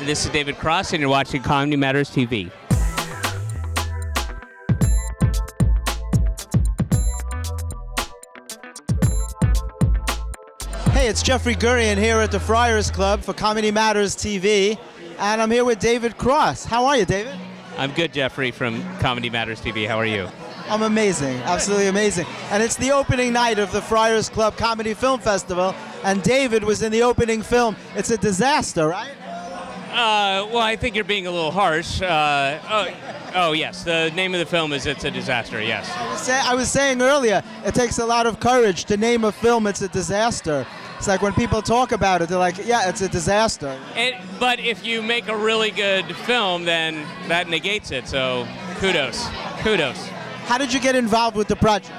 This is David Cross, and you're watching Comedy Matters TV. Hey, it's Jeffrey Gurian here at the Friars Club for Comedy Matters TV, and I'm here with David Cross. How are you, David? I'm good, Jeffrey, from Comedy Matters TV. How are you? I'm amazing, absolutely amazing. And it's the opening night of the Friars Club Comedy Film Festival, and David was in the opening film. It's a disaster, right? Well, I think you're being a little harsh. Oh, yes. The name of the film is It's a Disaster, yes. I was saying earlier, it takes a lot of courage to name a film It's a Disaster. It's like when people talk about it, they're like, yeah, it's a disaster. But if you make a really good film, then that negates it, so kudos. How did you get involved with the project?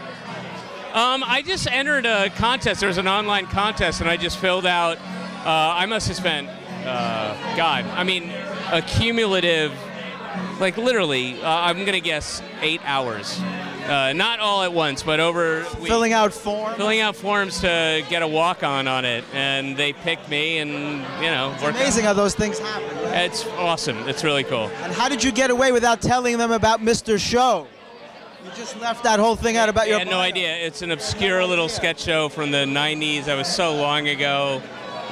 I just entered a contest. There was an online contest, and I just filled out, I must have spent, a cumulative, like literally, I'm going to guess 8 hours. Not all at once, but over... Filling out forms? Filling out forms to get a walk-on on it, and they picked me, and, It's amazing how those things happen. Right? It's awesome. It's really cool. And how did you get away without telling them about Mr. Show? You just left that whole thing out about your... I had no idea. It's an obscure little sketch show from the 90s. That was so long ago.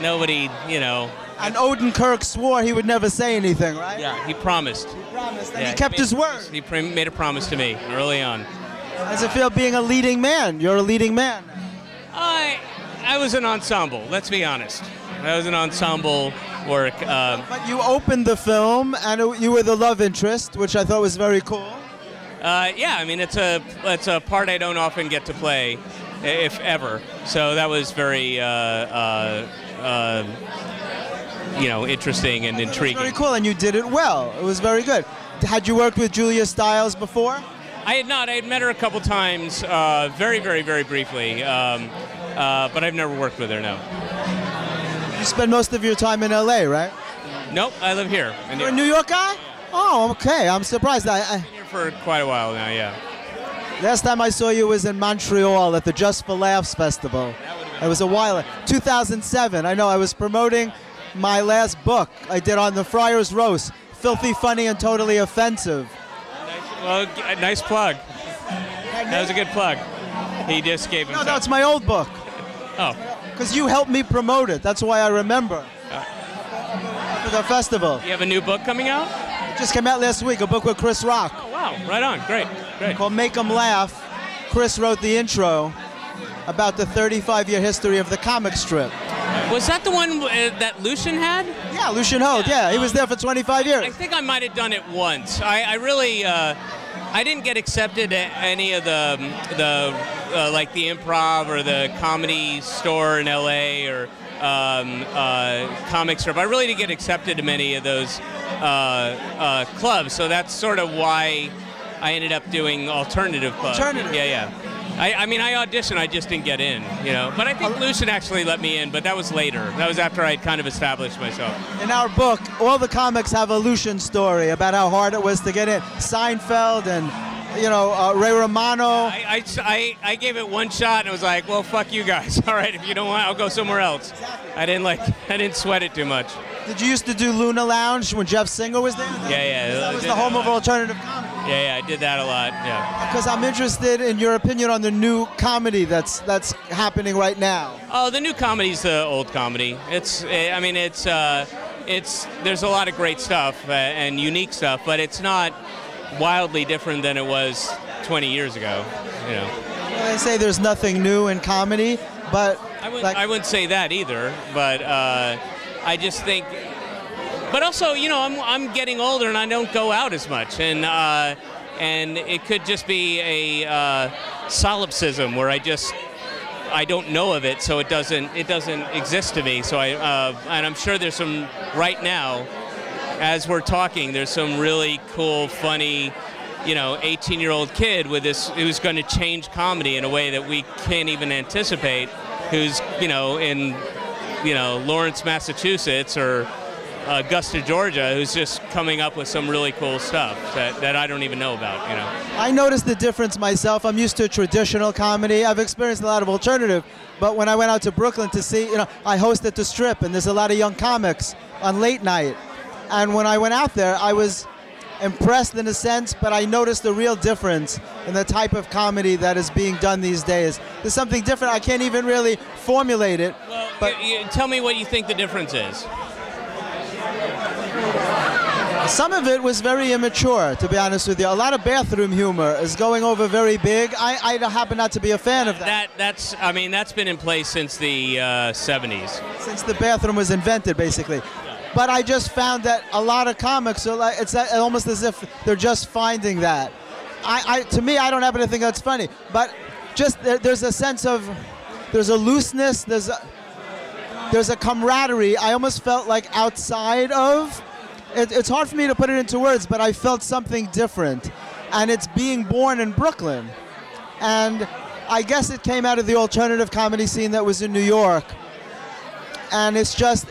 Nobody, And Odenkirk swore he would never say anything, right? Yeah, he promised. And he kept his word. He made a promise to me early on. How does it feel being a leading man? You're a leading man. I was an ensemble, let's be honest. I was an ensemble work. But you opened the film, and you were the love interest, which I thought was very cool. It's a part I don't often get to play, if ever. So that was very, interesting and intriguing. Very cool, and you did it well. It was very good. Had you worked with Julia Stiles before? I had not. I had met her a couple times, very, very, very briefly, but I've never worked with her, no. You spend most of your time in L.A., right? Nope, I live here. You're a New York guy? Oh, okay. I'm surprised. I've been here for quite a while now, yeah. Last time I saw you was in Montreal at the Just for Laughs Festival. It was a while. 2007. I know. I was promoting my last book I did on the Friars Roast. Filthy, funny, and totally offensive. Well, nice plug. That was a good plug. He just gave himself. No, it's my old book. Oh. Because you helped me promote it. That's why I remember. For the festival. You have a new book coming out? It just came out last week, a book with Chris Rock. Oh, wow. Right on. Great. Called Make 'em Laugh. Chris wrote the intro about the 35-year history of the comic strip. Was that the one that Lucien had? Yeah, Lucien Ho. Yeah, he was there for 25 years. I think I might have done it once. I really, I didn't get accepted at any of the like the Improv or the Comedy Store in LA or Comic Strip. I really didn't get accepted to many of those clubs, so that's sort of why I ended up doing alternative clubs. Yeah. I auditioned, I just didn't get in, But I think Lucien actually let me in, but that was later. That was after I'd kind of established myself. In our book, all the comics have a Lucien story about how hard it was to get in. Seinfeld and, Ray Romano. I gave it one shot and I was like, well, fuck you guys. All right, if you don't want, I'll go somewhere else. Exactly. I didn't sweat it too much. Did you used to do Luna Lounge when Jeff Singer was there? Yeah. That was the home of alternative comedy. Yeah, I did that a lot, yeah. Because I'm interested in your opinion on the new comedy that's happening right now. Oh, the new comedy's the old comedy. There's a lot of great stuff and unique stuff, but it's not wildly different than it was 20 years ago, Well, they say there's nothing new in comedy, but... I wouldn't say that either, but I just think... But also, I'm getting older and I don't go out as much, and it could just be a solipsism where I don't know of it, so it doesn't exist to me. So and I'm sure there's some right now, as we're talking, there's some really cool, funny, 18-year-old kid with this who's going to change comedy in a way that we can't even anticipate. Who's in Lawrence, Massachusetts, or Augusta, Georgia, who's just coming up with some really cool stuff that I don't even know about, I noticed the difference myself. I'm used to traditional comedy. I've experienced a lot of alternative, but when I went out to Brooklyn to see, I host at the Strip, and there's a lot of young comics on late night. And when I went out there, I was impressed in a sense, but I noticed a real difference in the type of comedy that is being done these days. There's something different. I can't even really formulate it. Well, but tell me what you think the difference is. some of it was very immature, to be honest with you. A lot of bathroom humor is going over very big. I happen not to be a fan of that. That's been in place since the 70s. Since the bathroom was invented, basically. But I just found that a lot of comics are like, it's almost as if they're just finding that. To me, I don't happen to think that's funny, but just there's a sense of, there's a looseness, there's a camaraderie. I almost felt like outside of. It's hard for me to put it into words, but I felt something different, and it's being born in Brooklyn, and I guess it came out of the alternative comedy scene that was in New York, and it's just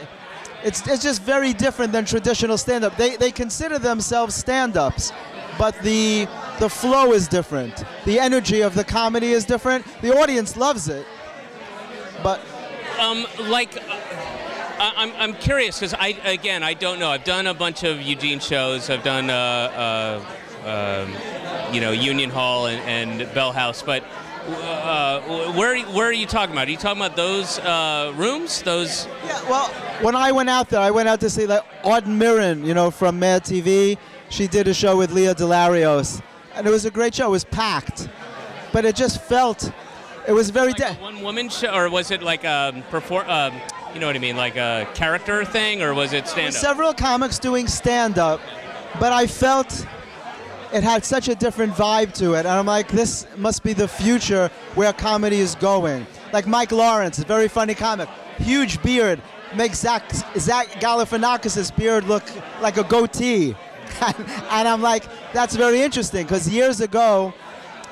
very different than traditional stand-up. They consider themselves stand-ups, but the flow is different. The energy of the comedy is different. The audience loves it, but I'm curious because I don't know. I've done a bunch of Eugene shows. I've done Union Hall and Bell House, but where are you talking about? Are you talking about those rooms? Those? Yeah. Well, when I went out there, I went out to see like Auden Mirren, from Mad TV. She did a show with Leah Delarios, and it was a great show. It was packed, but it just felt. It was very like a one-woman show, or was it like a you know what I mean, like a character thing, or was it stand-up? Several comics doing stand-up, but I felt it had such a different vibe to it, and I'm like, this must be the future where comedy is going. Like Mike Lawrence, a very funny comic, huge beard, makes Zach Galifianakis' beard look like a goatee, and I'm like, that's very interesting, because years ago,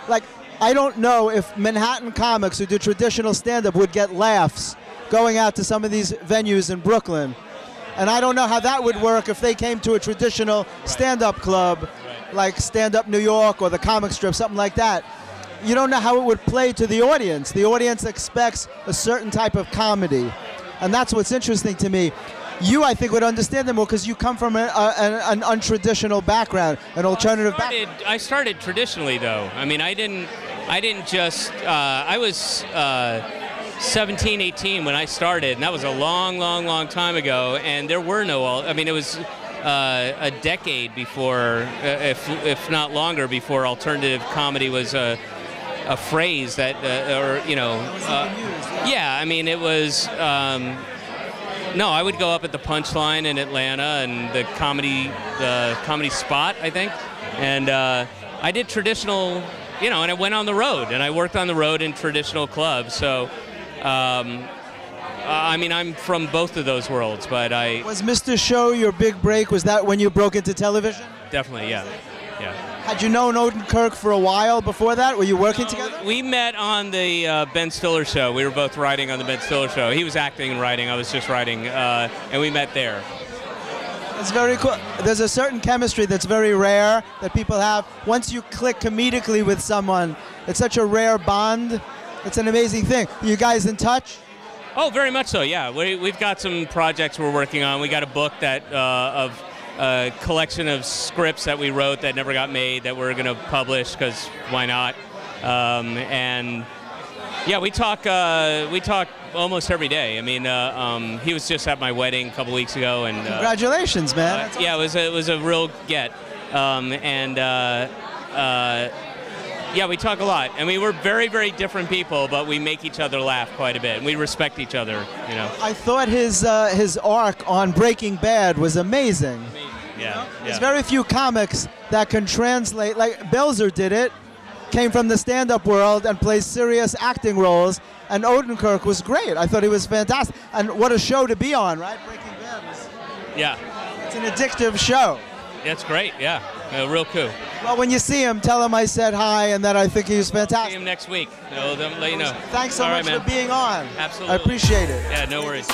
like, I don't know if Manhattan comics who do traditional stand-up would get laughs going out to some of these venues in Brooklyn. And I don't know how that would work if they came to a traditional stand-up club, like Stand Up New York or the Comic Strip, something like that. You don't know how it would play to the audience. The audience expects a certain type of comedy. And that's what's interesting to me. You, I think, would understand them more because you come from an untraditional background, an alternative background. I started traditionally, though. I mean, I didn't just, I was 17, 18 when I started, and that was a long, long, long time ago, and there were it was a decade before, if not longer, before alternative comedy was a phrase that, yeah, I mean, it was, no, I would go up at the Punchline in Atlanta and the comedy spot, I think, and I did traditional, and I went on the road, and I worked on the road in traditional clubs, so, I mean, I'm from both of those worlds, but Was Mr. Show your big break? Was that when you broke into television? Definitely, yeah. Had you known Odenkirk for a while before that? Were you working together? We met on the Ben Stiller show. We were both writing on the Ben Stiller show. He was acting and writing. I was just writing, and we met there. It's very cool. There's a certain chemistry that's very rare that people have. Once you click comedically with someone, it's such a rare bond. It's an amazing thing. You guys in touch? Oh, very much so, yeah. We've got some projects we're working on. We got a book that of a collection of scripts that we wrote that never got made that we're going to publish because why not? And yeah, we talk almost every day. I mean, he was just at my wedding a couple weeks ago, and congratulations, man. Yeah, it was a real get, yeah, we talk a lot. I mean, we're very, very different people, but we make each other laugh quite a bit, and we respect each other, I thought his arc on Breaking Bad was amazing. Yeah. There's very few comics that can translate, like Belzer did it, came from the stand-up world and plays serious acting roles, and Odenkirk was great. I thought he was fantastic. And what a show to be on, right? Breaking Bad. It's an addictive show. That's great, yeah. Real cool. Well, when you see him, tell him I said hi and that I think he was fantastic. See him next week. Let you know. Thanks so much for being on. Absolutely. I appreciate it. Yeah, no worries.